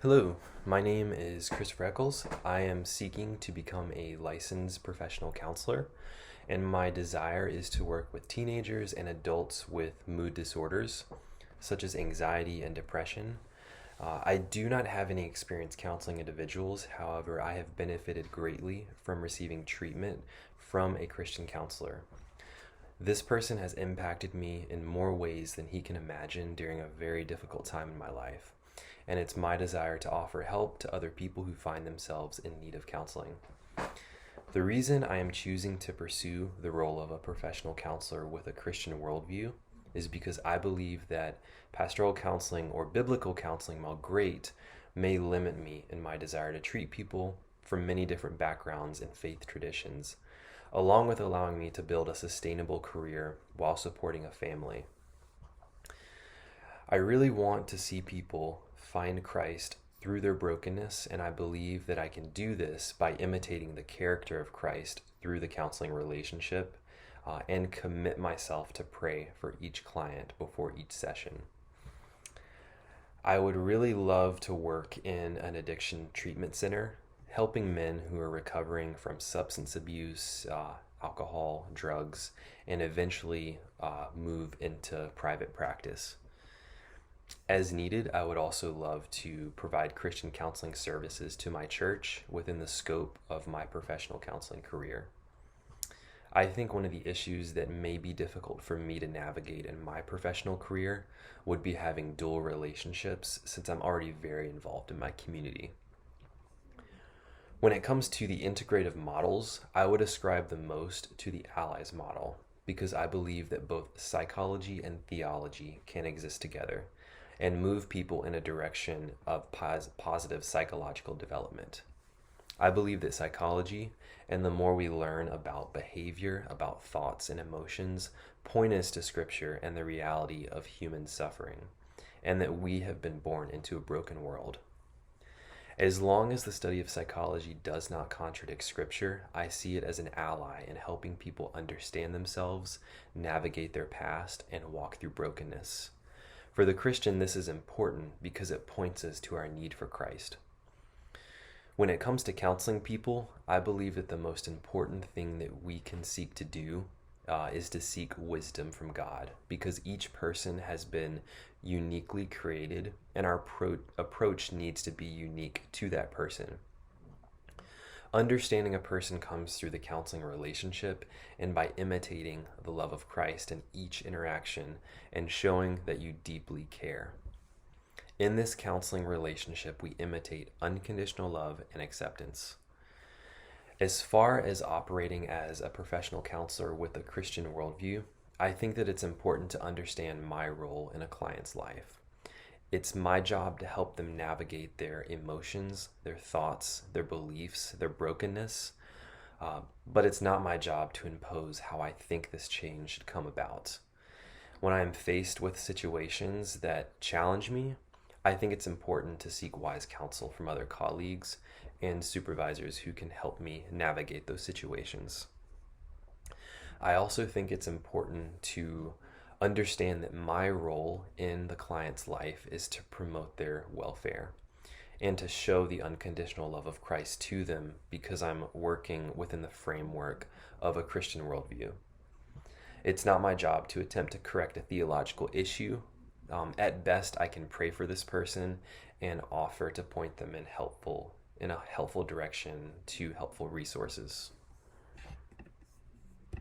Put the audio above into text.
Hello, my name is Christopher Eccles. I am seeking to become a licensed professional counselor, and my desire is to work with teenagers and adults with mood disorders, such as anxiety and depression. I do not have any experience counseling individuals, however, I have benefited greatly from receiving treatment from a Christian counselor. This person has impacted me in more ways than he can imagine during a very difficult time in my life, and it's my desire to offer help to other people who find themselves in need of counseling. The reason I am choosing to pursue the role of a professional counselor with a Christian worldview is because I believe that pastoral counseling or biblical counseling, while great, may limit me in my desire to treat people from many different backgrounds and faith traditions, along with allowing me to build a sustainable career while supporting a family. I really want to see people find Christ through their brokenness, and I believe that I can do this by imitating the character of Christ through the counseling relationship, and commit myself to pray for each client before each session. I would really love to work in an addiction treatment center, helping men who are recovering from substance abuse, alcohol, drugs, and eventually move into private practice. As needed, I would also love to provide Christian counseling services to my church within the scope of my professional counseling career. I think one of the issues that may be difficult for me to navigate in my professional career would be having dual relationships, since I'm already very involved in my community. When it comes to the integrative models, I would ascribe the most to the Allies model, because I believe that both psychology and theology can exist together and move people in a direction of positive psychological development. I believe that psychology, and the more we learn about behavior, about thoughts and emotions, point us to Scripture and the reality of human suffering, and that we have been born into a broken world. As long as the study of psychology does not contradict Scripture, I see it as an ally in helping people understand themselves, navigate their past, and walk through brokenness. For the Christian, this is important because it points us to our need for Christ. When it comes to counseling people, I believe that the most important thing that we can seek to do is to seek wisdom from God, because each person has been uniquely created and our approach needs to be unique to that person. Understanding a person comes through the counseling relationship and by imitating the love of Christ in each interaction and showing that you deeply care. In this counseling relationship, we imitate unconditional love and acceptance. As far as operating as a professional counselor with a Christian worldview, I think that it's important to understand my role in a client's life. It's my job to help them navigate their emotions, their thoughts, their beliefs, their brokenness, but it's not my job to impose how I think this change should come about. When I am faced with situations that challenge me, I think it's important to seek wise counsel from other colleagues and supervisors who can help me navigate those situations. I also think it's important to understand that my role in the client's life is to promote their welfare and to show the unconditional love of Christ to them, because I'm working within the framework of a Christian worldview. It's not my job to attempt to correct a theological issue. At best, I can pray for this person and offer to point them in a helpful direction to helpful resources.